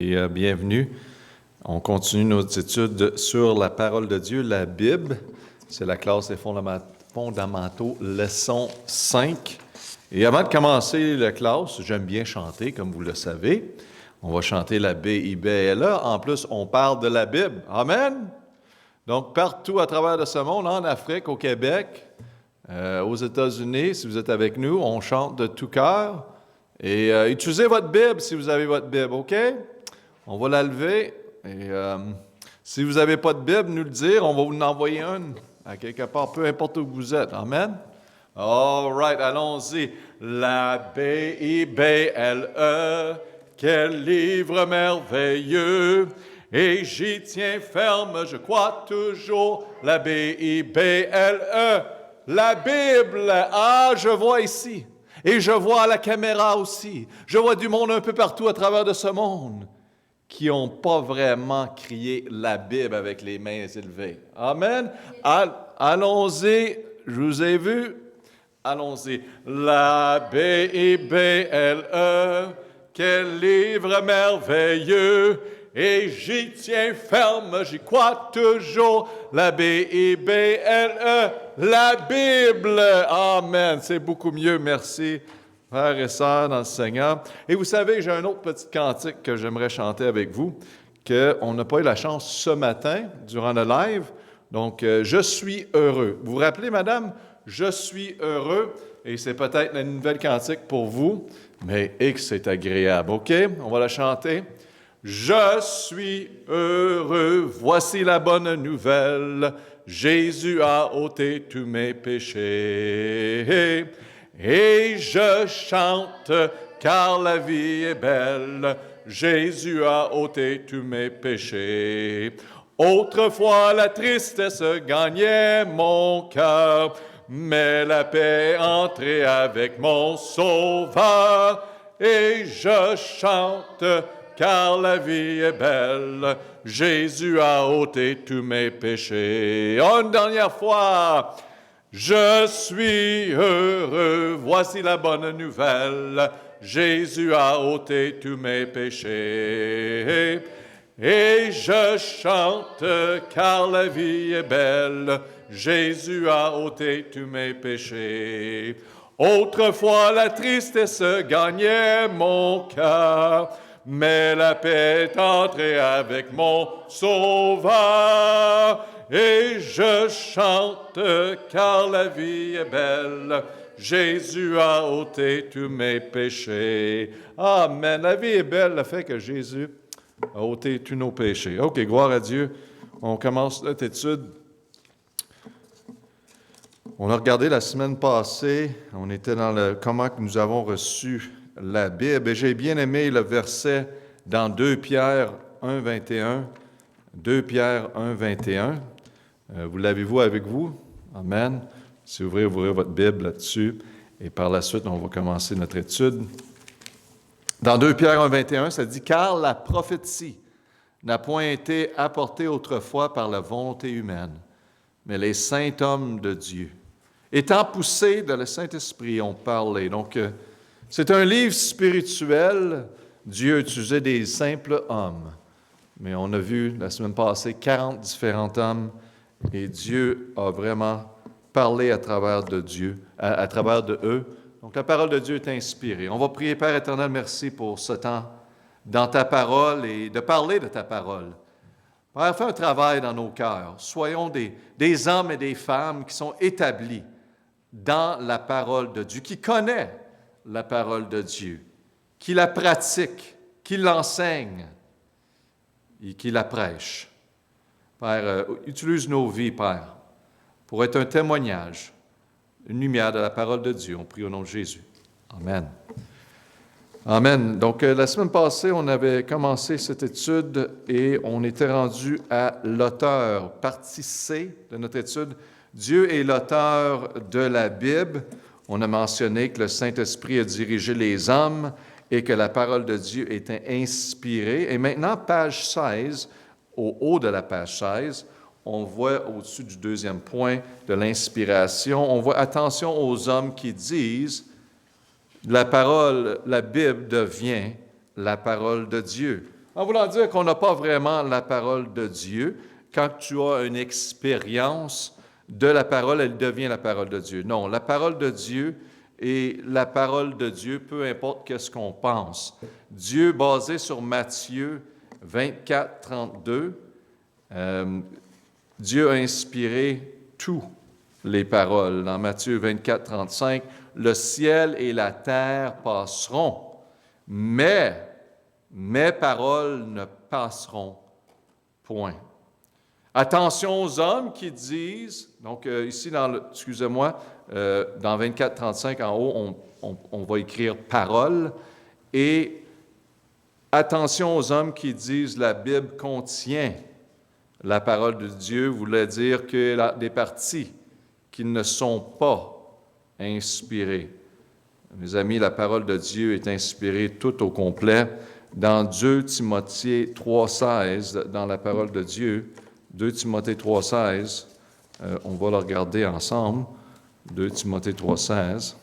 et bienvenue. On continue nos études sur la parole de Dieu, la Bible. C'est la classe des fondamentaux, leçon 5. Et avant de commencer la classe, j'aime bien chanter, comme vous le savez. On va chanter la B-I-B-L-E. En plus, on parle de la Bible. Amen! Donc, partout à travers de ce monde, en Afrique, au Québec, aux États-Unis, si vous êtes avec nous, on chante de tout cœur. Et utilisez votre Bible si vous avez votre Bible, OK? On va la lever. Et si vous n'avez pas de Bible, nous le dire, on va vous en envoyer une à quelque part, peu importe où vous êtes. Amen? All right, allons-y. La B-I-B-L-E, quel livre merveilleux! Et j'y tiens ferme, je crois toujours, la B-I-B-L-E, la Bible. Ah, je vois ici. Et je vois à la caméra aussi. Je vois du monde un peu partout à travers de ce monde qui n'ont pas vraiment crié la Bible avec les mains élevées. Amen. Allons-y. Je vous ai vu. Allons-y. La B-I-B-L-E, quel livre merveilleux. Et j'y tiens ferme, j'y crois toujours, la B-I-B-L-E, la Bible. Amen. C'est beaucoup mieux, merci, frères et sœurs dans le Seigneur. Et vous savez, j'ai un autre petit cantique que j'aimerais chanter avec vous, qu'on n'a pas eu la chance ce matin, durant le live. Donc, je suis heureux. Vous vous rappelez, madame? Je suis heureux. Et c'est peut-être une nouvelle cantique pour vous, mais que c'est agréable. OK? On va la chanter. Je suis heureux, voici la bonne nouvelle, Jésus a ôté tous mes péchés. Et je chante, car la vie est belle, Jésus a ôté tous mes péchés. Autrefois la tristesse gagnait mon cœur, mais la paix entrait avec mon Sauveur. Et je chante, car la vie est belle, Jésus a ôté tous mes péchés. Une dernière fois, je suis heureux, voici la bonne nouvelle, Jésus a ôté tous mes péchés. Et je chante, car la vie est belle, Jésus a ôté tous mes péchés. Autrefois la tristesse gagnait mon cœur, mais la paix est entrée avec mon Sauveur. Et je chante, car la vie est belle, Jésus a ôté tous mes péchés. Amen. La vie est belle, le fait que Jésus a ôté tous nos péchés. OK, gloire à Dieu. On commence notre étude. On a regardé la semaine passée, on était dans le comment que nous avons reçu la Bible, et j'ai bien aimé le verset dans 2 Pierre 1, 21. 2 Pierre 1, 21. Vous l'avez-vous avec vous? Amen. Si vous ouvrez votre Bible là-dessus, et par la suite, on va commencer notre étude. Dans 2 Pierre 1, 21, ça dit « Car la prophétie n'a point été apportée autrefois par la volonté humaine, mais les saints hommes de Dieu, étant poussés de le Saint-Esprit, ont parlé. » Donc, c'est un livre spirituel. Dieu a utilisé des simples hommes. Mais on a vu la semaine passée 40 différents hommes et Dieu a vraiment parlé à travers de Dieu, à travers de eux. Donc la parole de Dieu est inspirée. On va prier, Père éternel, merci pour ce temps dans ta parole et de parler de ta parole. Père, fais un travail dans nos cœurs. Soyons des hommes et des femmes qui sont établis dans la parole de Dieu, qui connaissent la parole de Dieu, qui la pratique, qui l'enseigne et qui la prêche. Père, utilise nos vies, Père, pour être un témoignage, une lumière de la parole de Dieu. On prie au nom de Jésus. Amen. Amen. Donc, la semaine passée, on avait commencé cette étude et on était rendu à l'auteur, partie C de notre étude. Dieu est l'auteur de la Bible. On a mentionné que le Saint-Esprit a dirigé les hommes et que la parole de Dieu était inspirée. Et maintenant, page 16, au haut de la page 16, on voit au-dessus du deuxième point de l'inspiration, on voit attention aux hommes qui disent la Bible devient la parole de Dieu. En voulant dire qu'on n'a pas vraiment la parole de Dieu. Quand tu as une expérience de la parole, elle devient la parole de Dieu. Non, la parole de Dieu est la parole de Dieu, peu importe qu'est-ce qu'on pense. Dieu, basé sur Matthieu 24, 32, Dieu a inspiré toutes les paroles. Dans Matthieu 24, 35, « Le ciel et la terre passeront, mais mes paroles ne passeront point. » Attention aux hommes qui disent, donc ici, dans 24, 35 en haut, on va écrire « parole », et attention aux hommes qui disent « la Bible contient la parole de Dieu », voulait dire que des parties qui ne sont pas inspirées. Mes amis, la parole de Dieu est inspirée tout au complet. Dans 2 Timothée 3,16, dans la parole de Dieu, 2 Timothée 3,16, on va le regarder ensemble. 2 Timothée 3,16.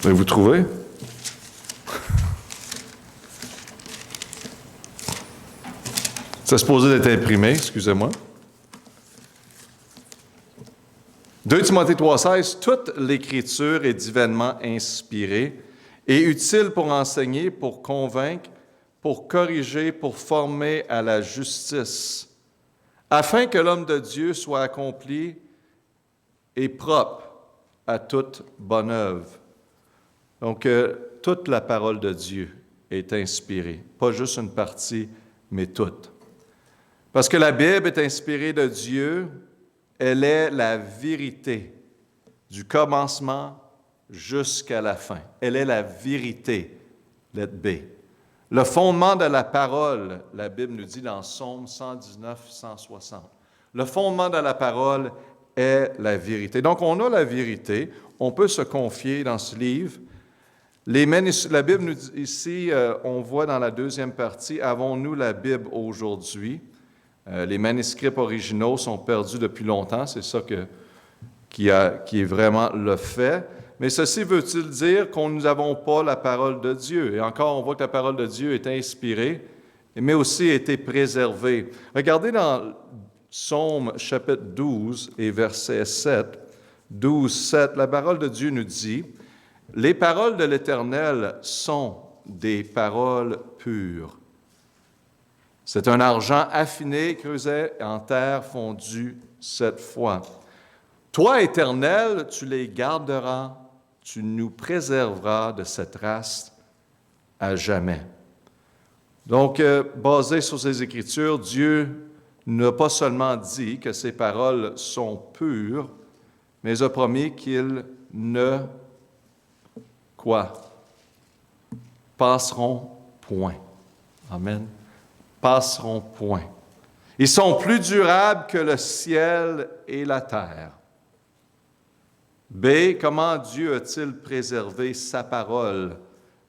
Vous trouvez? C'est supposé d'être imprimé, excusez-moi. 2 Timothée 3,16, « Toute l'Écriture est divainement inspirée et utile pour enseigner, pour convaincre, pour corriger, pour former à la justice, afin que l'homme de Dieu soit accompli et propre à toute bonne œuvre. » Donc, toute la parole de Dieu est inspirée, pas juste une partie, mais toute. Parce que la Bible est inspirée de Dieu, elle est la vérité du commencement jusqu'à la fin. Elle est la vérité, let B. Le fondement de la parole, la Bible nous dit dans Psaume 119, 160. Le fondement de la parole est la vérité. Donc, on a la vérité, on peut se confier dans ce livre. La Bible nous dit ici, on voit dans la deuxième partie, « Avons-nous la Bible aujourd'hui? » Les manuscrits originaux sont perdus depuis longtemps, c'est ça qui est vraiment le fait. Mais ceci veut-il dire qu'on nous n'avons pas la parole de Dieu? Et encore, on voit que la parole de Dieu est inspirée, mais aussi a été préservée. Regardez dans Psaume chapitre 12 et verset 7, 12, 7, la parole de Dieu nous dit, « Les paroles de l'Éternel sont des paroles pures. C'est un argent affiné, creusé en terre fondue 7 fois. Toi, Éternel, tu les garderas, tu nous préserveras de cette race à jamais. » Donc, basé sur ces Écritures, Dieu n'a pas seulement dit que ces paroles sont pures, mais a promis qu'il ne, passeront point. Amen. Passeront point. Ils sont plus durables que le ciel et la terre. B, comment Dieu a-t-il préservé sa parole?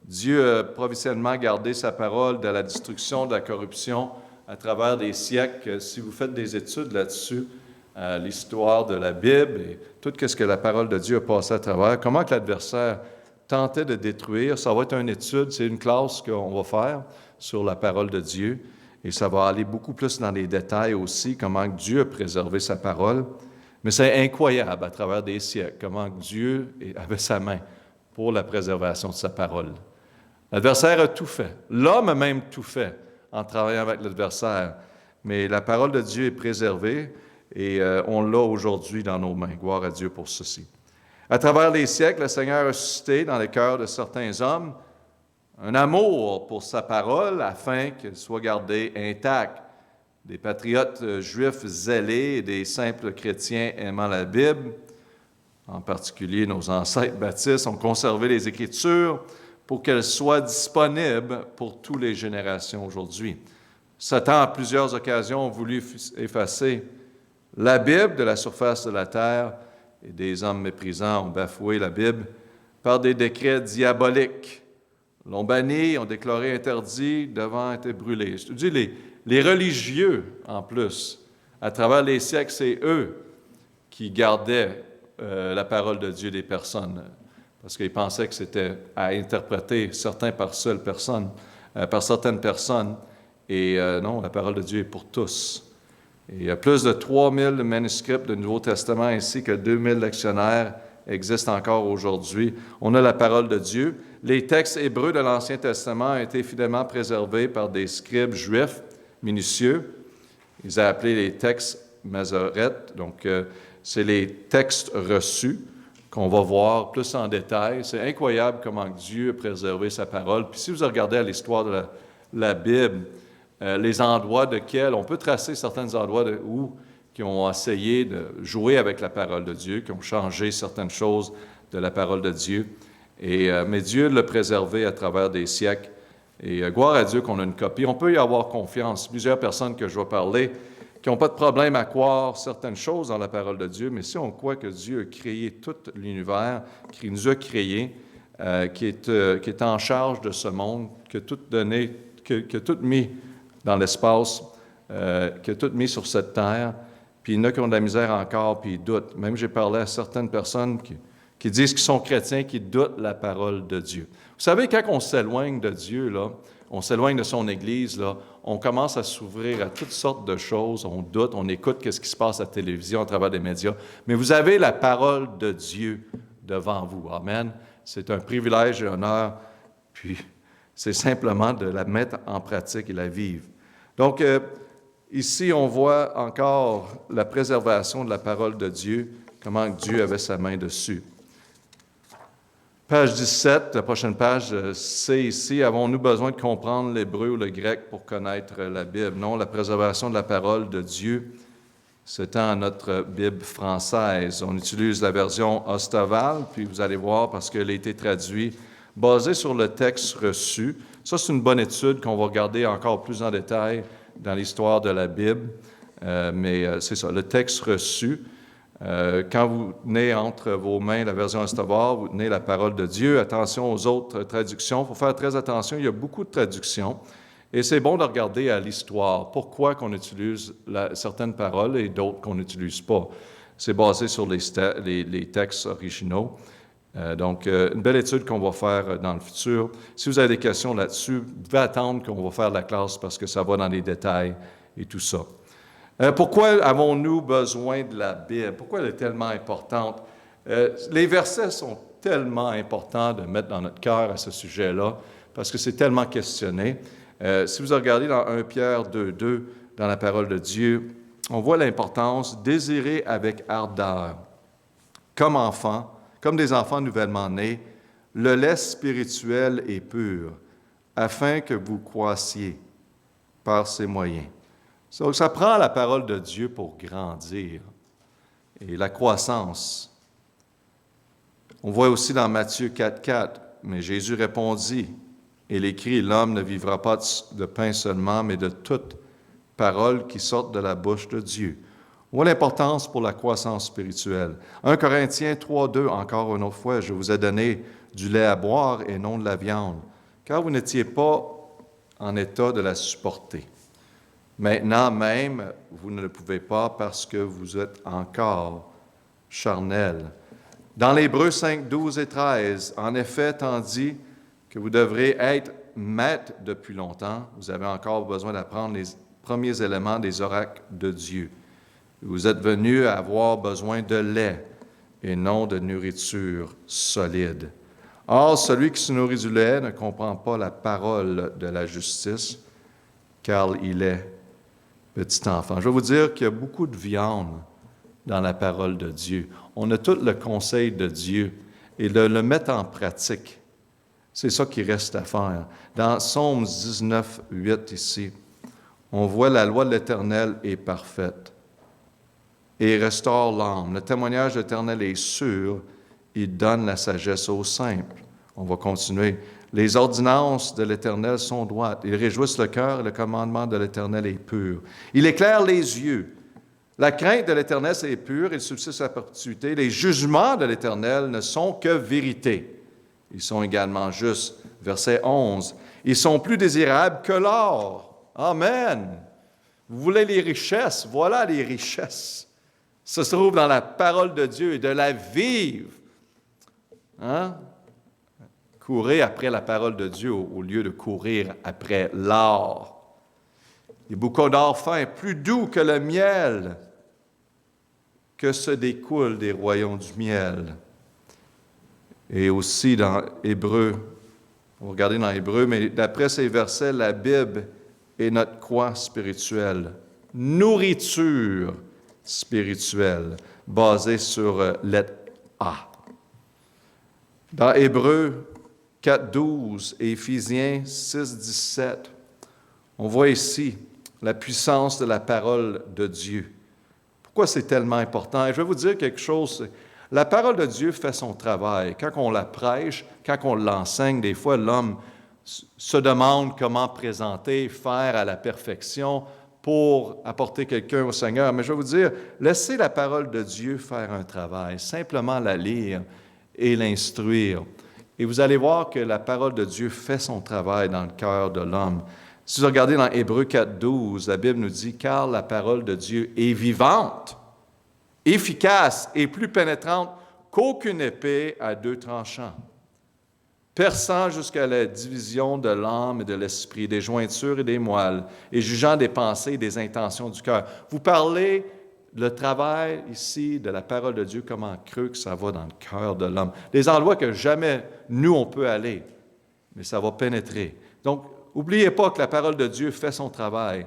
Dieu a providentiellement gardé sa parole de la destruction, de la corruption à travers des siècles. Si vous faites des études là-dessus, l'histoire de la Bible et tout ce que la parole de Dieu a passé à travers, comment que l'adversaire tentait de détruire, ça va être une étude, c'est une classe qu'on va faire sur la parole de Dieu. Et ça va aller beaucoup plus dans les détails aussi, comment Dieu a préservé sa parole. Mais c'est incroyable à travers des siècles, comment Dieu avait sa main pour la préservation de sa parole. L'adversaire a tout fait. L'homme a même tout fait en travaillant avec l'adversaire. Mais la parole de Dieu est préservée et on l'a aujourd'hui dans nos mains. Gloire à Dieu pour ceci. À travers les siècles, le Seigneur a suscité dans les cœurs de certains hommes un amour pour sa parole afin qu'elle soit gardée intacte. Des patriotes juifs zélés et des simples chrétiens aimant la Bible, en particulier nos ancêtres baptistes, ont conservé les Écritures pour qu'elles soient disponibles pour toutes les générations aujourd'hui. Satan, à plusieurs occasions, a voulu effacer la Bible de la surface de la terre et des hommes méprisants ont bafoué la Bible par des décrets diaboliques. l'ont banni, ont déclaré interdit, devant être brûlé. Je te dis, les religieux, en plus, à travers les siècles, c'est eux qui gardaient la parole de Dieu des personnes, parce qu'ils pensaient que c'était à interpréter certains par par certaines personnes. Et non, la parole de Dieu est pour tous. Et il y a plus de 3000 manuscrits du Nouveau Testament ainsi que 2000 lectionnaires existent encore aujourd'hui. On a la parole de Dieu. Les textes hébreux de l'Ancien Testament ont été fidèlement préservés par des scribes juifs minutieux. Ils ont appelé les textes Masorètes. Donc, c'est les textes reçus qu'on va voir plus en détail. C'est incroyable comment Dieu a préservé sa parole. Puis si vous regardez à l'histoire de la Bible, les endroits desquels on peut tracer certains endroits qui ont essayé de jouer avec la parole de Dieu, qui ont changé certaines choses de la parole de Dieu. Mais Dieu l'a préservé à travers des siècles. Et gloire à Dieu qu'on a une copie. On peut y avoir confiance. Plusieurs personnes que je vais parler qui n'ont pas de problème à croire certaines choses dans la parole de Dieu, mais si on croit que Dieu a créé tout l'univers, qu'il nous a créés, qui est en charge de ce monde, qui a tout donné, qui a tout mis dans l'espace, qui a tout mis sur cette terre, puis il y en a qui ont de la misère encore, puis ils doutent. Même j'ai parlé à certaines personnes qui disent qu'ils sont chrétiens, qui doutent la parole de Dieu. Vous savez, quand on s'éloigne de Dieu, là, on s'éloigne de son Église, là, on commence à s'ouvrir à toutes sortes de choses, on doute, on écoute ce qui se passe à la télévision, à travers des médias, mais vous avez la parole de Dieu devant vous. Amen. C'est un privilège et un honneur, puis c'est simplement de la mettre en pratique et la vivre. Donc, ici, on voit encore la préservation de la parole de Dieu, comment Dieu avait sa main dessus. Page 17, la prochaine page, c'est ici, avons-nous besoin de comprendre l'hébreu ou le grec pour connaître la Bible? Non, la préservation de la parole de Dieu, c'est dans notre Bible française. On utilise la version Ostaval, puis vous allez voir, parce qu'elle a été traduite, basée sur le texte reçu. Ça, c'est une bonne étude qu'on va regarder encore plus en détail dans l'histoire de la Bible, mais c'est ça, le texte reçu. Quand vous tenez entre vos mains la version Ostaval, vous tenez la parole de Dieu. Attention aux autres traductions. Il faut faire très attention. Il y a beaucoup de traductions. Et c'est bon de regarder à l'histoire. Pourquoi qu'on utilise certaines paroles et d'autres qu'on n'utilise pas. C'est basé sur les textes originaux. Donc, une belle étude qu'on va faire dans le futur. Si vous avez des questions là-dessus, vous pouvez attendre qu'on va faire la classe parce que ça va dans les détails et tout ça. Pourquoi avons-nous besoin de la Bible? Pourquoi elle est tellement importante? Les versets sont tellement importants de mettre dans notre cœur à ce sujet-là, parce que c'est tellement questionné. Si vous regardez dans 1 Pierre 2,2, dans la parole de Dieu, on voit l'importance, désirer avec ardeur, comme des enfants nouvellement nés, le lait spirituel et pur, afin que vous croissiez par ses moyens. Donc, ça prend la parole de Dieu pour grandir et la croissance. On voit aussi dans Matthieu 4,4, mais Jésus répondit, et il écrit, « L'homme ne vivra pas de pain seulement, mais de toute parole qui sorte de la bouche de Dieu. » On voit l'importance pour la croissance spirituelle. 1 Corinthiens 3,2, encore une autre fois, « Je vous ai donné du lait à boire et non de la viande, car vous n'étiez pas en état de la supporter. Maintenant même, vous ne le pouvez pas parce que vous êtes encore charnel. » Dans l'Hébreu 5, 12 et 13, « En effet, tandis que vous devrez être maître depuis longtemps, vous avez encore besoin d'apprendre les premiers éléments des oracles de Dieu. Vous êtes venus à avoir besoin de lait et non de nourriture solide. Or, celui qui se nourrit du lait ne comprend pas la parole de la justice, car il est petit enfant. » Je vais vous dire qu'il y a beaucoup de viande dans la parole de Dieu. On a tout le conseil de Dieu et de le mettre en pratique. C'est ça qui reste à faire. Dans Psaume 19, 8 ici, on voit la loi de l'Éternel est parfaite et restaure l'âme. Le témoignage de l'Éternel est sûr, il donne la sagesse aux simples. On va continuer. Les ordonnances de l'Éternel sont droites. Ils réjouissent le cœur et le commandement de l'Éternel est pur. Il éclaire les yeux. La crainte de l'Éternel, c'est pur, il subsiste à perpétuité. Les jugements de l'Éternel ne sont que vérité. Ils sont également justes. Verset 11. Ils sont plus désirables que l'or. Amen. Vous voulez les richesses? Voilà les richesses. Ça se trouve dans la parole de Dieu et de la vivre. Hein? Courez après la parole de Dieu au lieu de courir après l'or. Les bouquets d'or fin, plus doux que le miel, que se découle des royaumes du miel. Et aussi dans Hébreu, on va regarder dans Hébreu, mais d'après ces versets, la Bible est notre croix spirituelle, nourriture spirituelle, basée sur lettre A. Dans Hébreu 4.12 et Éphésiens 6.17, on voit ici la puissance de la parole de Dieu. Pourquoi c'est tellement important? Et je vais vous dire quelque chose. La parole de Dieu fait son travail. Quand on la prêche, quand on l'enseigne, des fois, l'homme se demande comment présenter, faire à la perfection pour apporter quelqu'un au Seigneur. Mais je vais vous dire, laissez la parole de Dieu faire un travail. Simplement la lire et l'instruire. Et vous allez voir que la parole de Dieu fait son travail dans le cœur de l'homme. Si vous regardez dans Hébreu 4.12, la Bible nous dit « Car la parole de Dieu est vivante, efficace et plus pénétrante qu'aucune épée à deux tranchants, perçant jusqu'à la division de l'âme et de l'esprit, des jointures et des moelles, et jugeant des pensées et des intentions du cœur. » Vous parlez le travail ici de la parole de Dieu, comment creux que ça va dans le cœur de l'homme. Des endroits que jamais nous, on peut aller, mais ça va pénétrer. Donc, n'oubliez pas que la parole de Dieu fait son travail.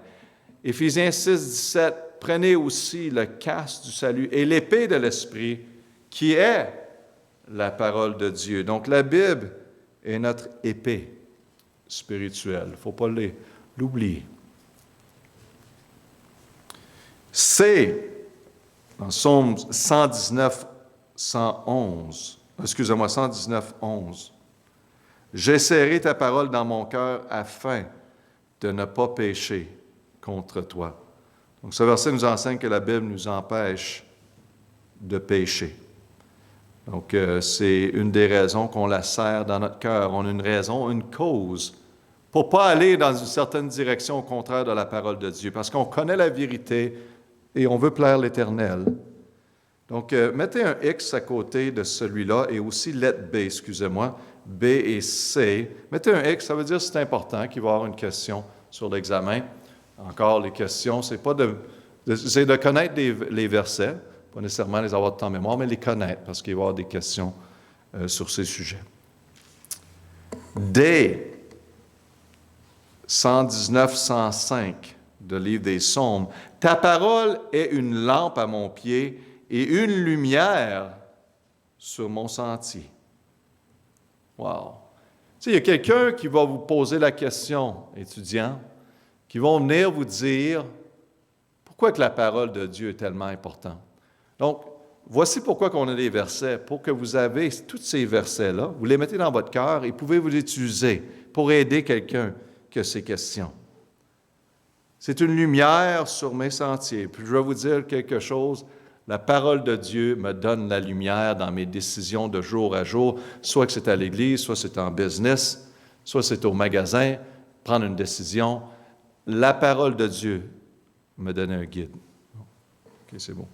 Éphésiens 6.17, prenez aussi le casque du salut et l'épée de l'Esprit, qui est la parole de Dieu. Donc, la Bible est notre épée spirituelle. Il ne faut pas l'oublier. C'est, dans Psaume 119, 11, j'ai serré ta parole dans mon cœur afin de ne pas pécher contre toi. Donc, ce verset nous enseigne que la Bible nous empêche de pécher. Donc, c'est une des raisons qu'on la serre dans notre cœur. On a une raison, une cause, pour ne pas aller dans une certaine direction au contraire de la parole de Dieu, parce qu'on connaît la vérité et on veut plaire l'Éternel. Donc, mettez un X à côté de celui-là et aussi lettre B, excusez-moi, B et C. Mettez un X, ça veut dire que c'est important qu'il va y avoir une question sur l'examen. Encore, les questions, c'est de connaître les versets, pas nécessairement les avoir de temps en mémoire, mais les connaître, parce qu'il va y avoir des questions sur ces sujets. D, 119-105 de livre des Psaumes. Ta parole est une lampe à mon pied et une lumière sur mon sentier. Wow! Tu sais, il y a quelqu'un qui va vous poser la question, étudiant, qui va venir vous dire pourquoi que la parole de Dieu est tellement importante. Donc, voici pourquoi qu'on a des versets, pour que vous avez tous ces versets-là, vous les mettez dans votre cœur et pouvez vous les utiliser pour aider quelqu'un qui a ces questions. C'est une lumière sur mes sentiers. Puis je vais vous dire quelque chose, la parole de Dieu me donne la lumière dans mes décisions de jour à jour, soit que c'est à l'église, soit c'est en business, soit c'est au magasin, prendre une décision. La parole de Dieu me donne un guide. OK, c'est bon.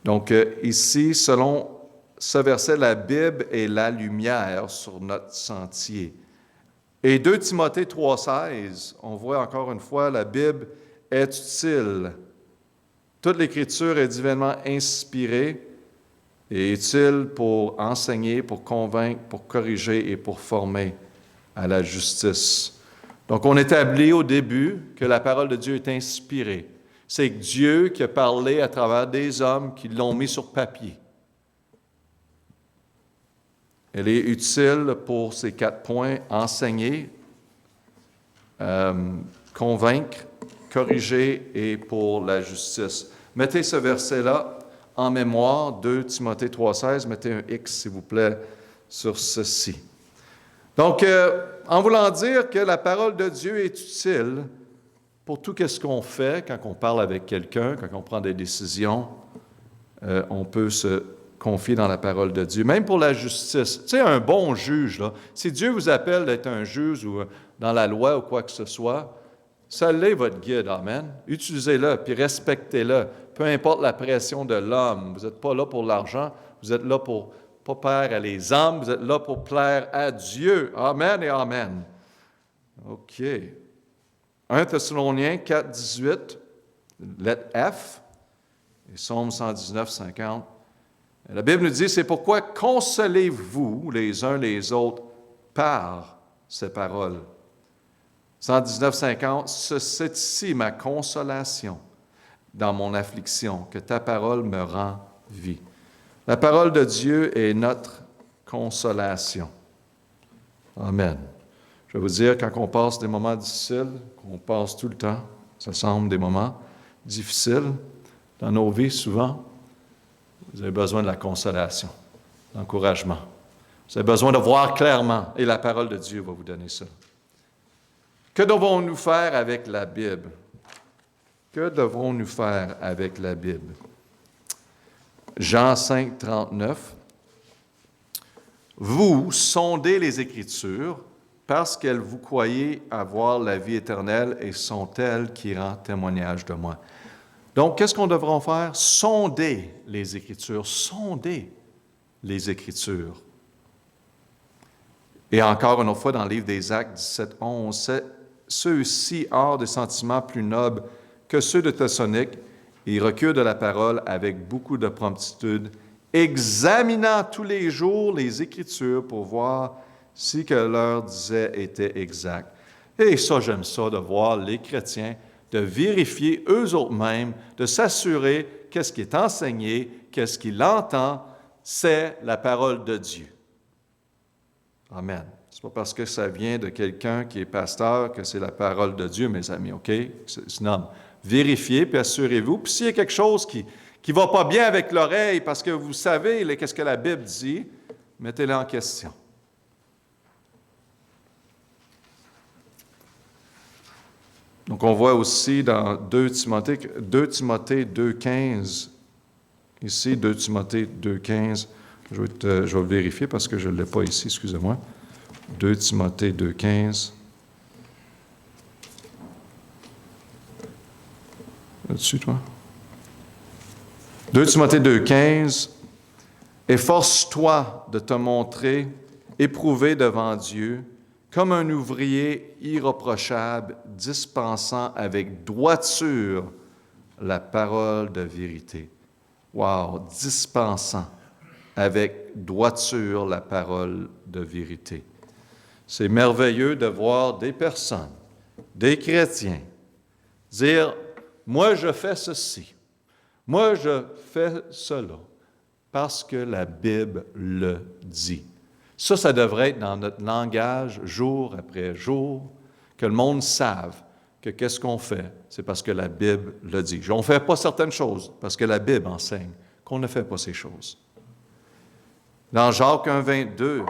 Donc, ici, selon ce verset, la Bible est la lumière sur notre sentier. Et 2 Timothée 3,16, on voit encore une fois, la Bible est utile. Toute l'Écriture est divinement inspirée et utile pour enseigner, pour convaincre, pour corriger et pour former à la justice. Donc, on établit au début que la parole de Dieu est inspirée. C'est Dieu qui a parlé à travers des hommes qui l'ont mis sur papier. Elle est utile pour ces 4 points, enseigner, convaincre, corriger et pour la justice. Mettez ce verset-là en mémoire, 2 Timothée 3,16, mettez un X, s'il vous plaît, sur ceci. Donc, en voulant dire que la parole de Dieu est utile pour tout ce qu'on fait, quand on parle avec quelqu'un, quand on prend des décisions, on peut se confiés dans la parole de Dieu. Même pour la justice. Tu sais, un bon juge, là, si Dieu vous appelle d'être un juge ou dans la loi ou quoi que ce soit, ça l'est votre guide, amen. Utilisez-le, puis respectez-le. Peu importe la pression de l'homme. Vous n'êtes pas là pour l'argent, vous êtes là pour pas plaire à les hommes, vous êtes là pour plaire à Dieu. Amen et amen. OK. 1 Thessaloniciens 4, 18, lettre F, et Psaume 119, 50. La Bible nous dit, c'est pourquoi consolez-vous les uns les autres par ces paroles. 119, 50, c'est ici ma consolation dans mon affliction, que ta parole me rend vie. La parole de Dieu est notre consolation. Amen. Je vais vous dire, quand on passe des moments difficiles, qu'on passe tout le temps, ça semble des moments difficiles dans nos vies souvent, vous avez besoin de la consolation, de l'encouragement. Vous avez besoin de voir clairement, et la parole de Dieu va vous donner ça. Que devons-nous faire avec la Bible? Que devrons-nous faire avec la Bible? Jean 5, 39. Vous sondez les Écritures parce qu'elles vous croyez avoir la vie éternelle et sont elles qui rendent témoignage de moi. Donc, qu'est-ce qu'on devra faire? Sonder les Écritures. Sonder les Écritures. Et encore une autre fois, dans le livre des Actes 17, 11, ceux-ci, hors des sentiments plus nobles que ceux de Thessalonique, ils reculent de la parole avec beaucoup de promptitude, examinant tous les jours les Écritures pour voir si que leur disait était exact. Et ça, j'aime ça, de voir les chrétiens, de vérifier eux-mêmes, de s'assurer qu'est-ce qui est enseigné, qu'est-ce qu'il entend, c'est la parole de Dieu. Amen. Ce n'est pas parce que ça vient de quelqu'un qui est pasteur que c'est la parole de Dieu, mes amis, OK? Non. Vérifiez, puis assurez-vous. Puis s'il y a quelque chose qui ne va pas bien avec l'oreille, parce que vous savez qu'est-ce que la Bible dit, mettez-le en question. Donc, on voit aussi dans 2 Timothée 2,15, ici, 2 Timothée 2,15, je vais le vérifier parce que je ne l'ai pas ici, excusez-moi. 2 Timothée 2,15. Là-dessus, toi? 2 Timothée 2,15. Efforce-toi de te montrer éprouvé devant Dieu, comme un ouvrier irréprochable, dispensant avec droiture la parole de vérité. Wow! Dispensant avec droiture la parole de vérité. C'est merveilleux de voir des personnes, des chrétiens, dire « Moi, je fais ceci. Moi, je fais cela. » Parce que la Bible le dit. Ça devrait être dans notre langage jour après jour, que le monde sache que qu'est-ce qu'on fait, c'est parce que la Bible le dit. On ne fait pas certaines choses parce que la Bible enseigne qu'on ne fait pas ces choses. Dans Jacques 1, 22,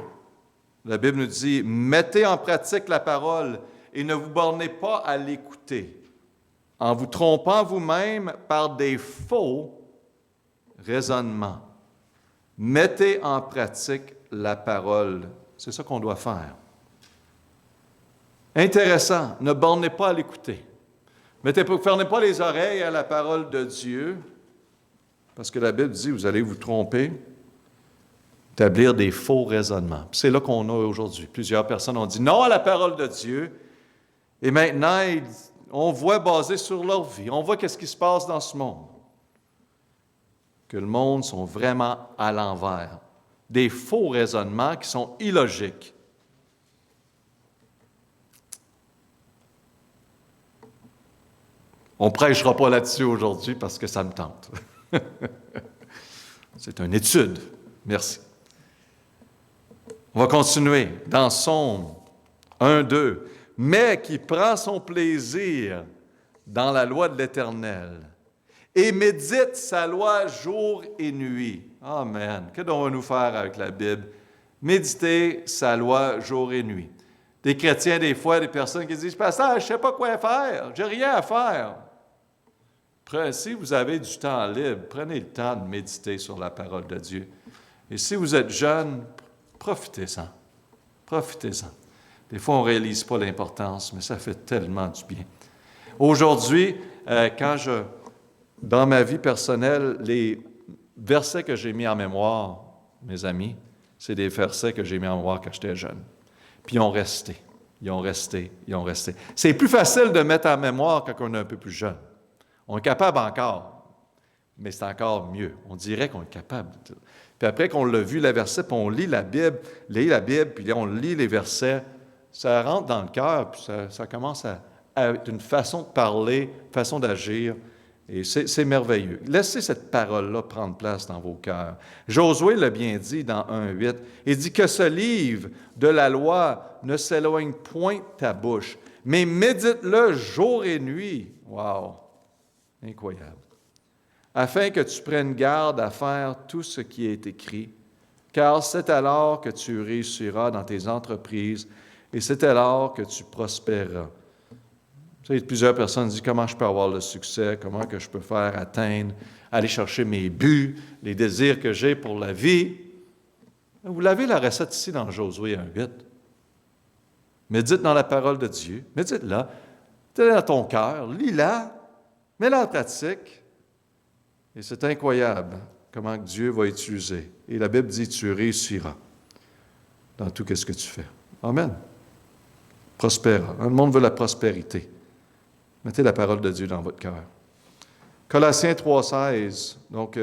la Bible nous dit « Mettez en pratique la parole et ne vous bornez pas à l'écouter, en vous trompant vous-même par des faux raisonnements. » Mettez en pratique la parole. C'est ça qu'on doit faire. Intéressant, ne bornez pas à l'écouter. Fermez pas les oreilles à la parole de Dieu, parce que la Bible dit, vous allez vous tromper, établir des faux raisonnements. Puis c'est là qu'on a aujourd'hui. Plusieurs personnes ont dit non à la parole de Dieu, et maintenant, on voit basé sur leur vie, on voit qu'est-ce qui se passe dans ce monde. Que le monde sont vraiment à l'envers. Des faux raisonnements qui sont illogiques. On ne prêchera pas là-dessus aujourd'hui parce que ça me tente. C'est une étude. Merci. On va continuer dans Psaume 1, 2. « Mais qui prend son plaisir dans la loi de l'Éternel et médite sa loi jour et nuit. » Amen. Que devons-nous faire avec la Bible? Méditer sa loi jour et nuit. Des chrétiens, des fois, des personnes qui disent « Pasteur, je ne sais pas quoi faire, j'ai rien à faire. » Si vous avez du temps libre, prenez le temps de méditer sur la parole de Dieu. Et si vous êtes jeune, profitez-en. Profitez-en. Des fois, on ne réalise pas l'importance, mais ça fait tellement du bien. Aujourd'hui, dans ma vie personnelle, les versets que j'ai mis en mémoire, mes amis, c'est des versets que j'ai mis en mémoire quand j'étais jeune. Puis ils ont resté. Ils ont resté. Ils ont resté. C'est plus facile de mettre en mémoire quand on est un peu plus jeune. On est capable encore, mais c'est encore mieux. On dirait qu'on est capable. Puis après qu'on l'a vu, le verset, puis on lit la Bible, puis on lit les versets, ça rentre dans le cœur, puis ça commence à être une façon de parler, une façon d'agir. Et c'est merveilleux. Laissez cette parole-là prendre place dans vos cœurs. Josué l'a bien dit dans 1,8. Il dit que ce livre de la loi ne s'éloigne point de ta bouche, mais médite-le jour et nuit. Wow! Incroyable. Afin que tu prennes garde à faire tout ce qui est écrit, car c'est alors que tu réussiras dans tes entreprises et c'est alors que tu prospéreras. Vous savez, plusieurs personnes disent comment je peux avoir le succès, comment que je peux faire atteindre, aller chercher mes buts, les désirs que j'ai pour la vie. Vous l'avez la recette ici dans Josué 1,8. Médite dans la parole de Dieu, médite-la, mets-la dans ton cœur, lis-la, mets-la en pratique. Et c'est incroyable comment Dieu va utiliser. Et la Bible dit, tu réussiras dans tout ce que tu fais. Amen. Prospère. Le monde veut la prospérité. Mettez la parole de Dieu dans votre cœur. Colossiens 3,16. Donc,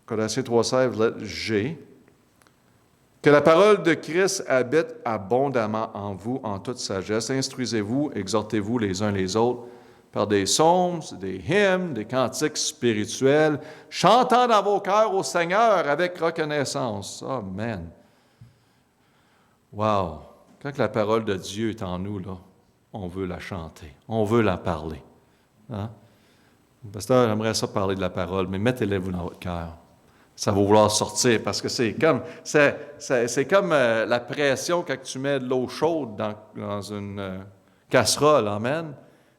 Colossiens 3,16, lettre G. Que la parole de Christ habite abondamment en vous, en toute sagesse. Instruisez-vous, exhortez-vous les uns les autres par des psaumes, des hymnes, des cantiques spirituels, chantant dans vos cœurs au Seigneur avec reconnaissance. Amen. Wow! Quand la parole de Dieu est en nous, là, on veut la chanter, on veut la parler. Hein? Pasteur, j'aimerais ça parler de la parole, mais mettez-les-vous dans votre cœur. Ça va vouloir sortir parce que c'est comme la pression quand tu mets de l'eau chaude dans une casserole, amen.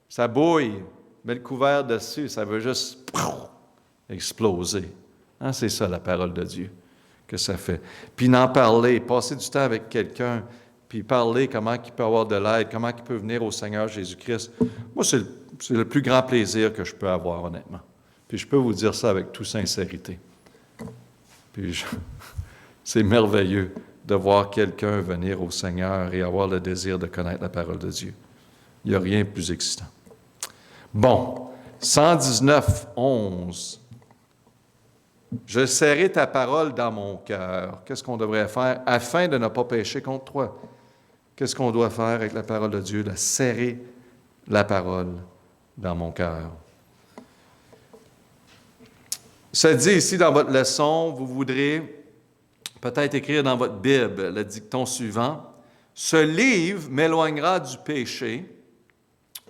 Ça bouille, mets le couvert dessus, ça veut juste exploser. Hein? C'est ça la parole de Dieu que ça fait. Puis d'en parler, passer du temps avec quelqu'un, puis parler comment il peut avoir de l'aide, comment il peut venir au Seigneur Jésus-Christ. Moi, c'est le plus grand plaisir que je peux avoir, honnêtement. Puis je peux vous dire ça avec toute sincérité. Puis c'est merveilleux de voir quelqu'un venir au Seigneur et avoir le désir de connaître la parole de Dieu. Il n'y a rien de plus excitant. Bon, 119, 11. Je serrai ta parole dans mon cœur. Qu'est-ce qu'on devrait faire afin de ne pas pécher contre toi? Qu'est-ce qu'on doit faire avec la parole de Dieu? De serrer la parole dans mon cœur. Ça dit ici dans votre leçon, vous voudrez peut-être écrire dans votre Bible le dicton suivant. Ce livre m'éloignera du péché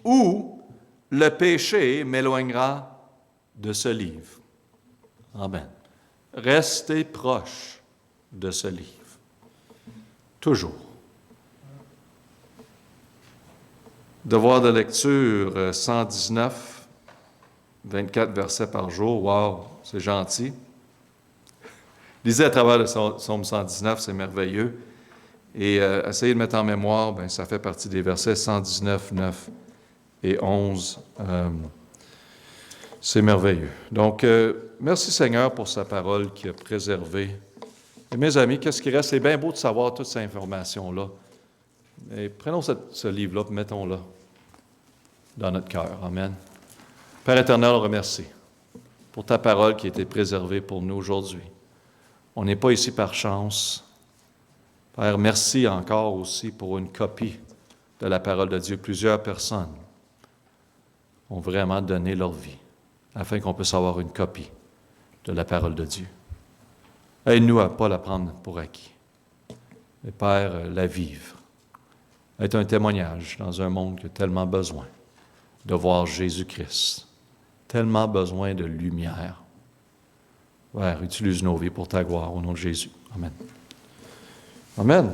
ou le péché m'éloignera de ce livre. Amen. Restez proche de ce livre. Toujours. Devoir de lecture 119, 24 versets par jour. Wow, c'est gentil. Lisez à travers le psaume 119, c'est merveilleux. Et essayez de mettre en mémoire, ça fait partie des versets 119, 9 et 11. C'est merveilleux. Donc, merci Seigneur pour sa parole qui a préservé. Et mes amis, qu'est-ce qui reste? C'est bien beau de savoir toute cette information-là. Mais prenons ce livre-là et mettons-le dans notre cœur. Amen. Père éternel, on remercie pour ta parole qui a été préservée pour nous aujourd'hui. On n'est pas ici par chance. Père, merci encore aussi pour une copie de la parole de Dieu. Plusieurs personnes ont vraiment donné leur vie afin qu'on puisse avoir une copie de la parole de Dieu. Aide-nous à ne pas la prendre pour acquis. Mais Père, la vivre. Être un témoignage dans un monde qui a tellement besoin de voir Jésus-Christ, tellement besoin de lumière. Père, utilise nos vies pour ta gloire au nom de Jésus. Amen. Amen.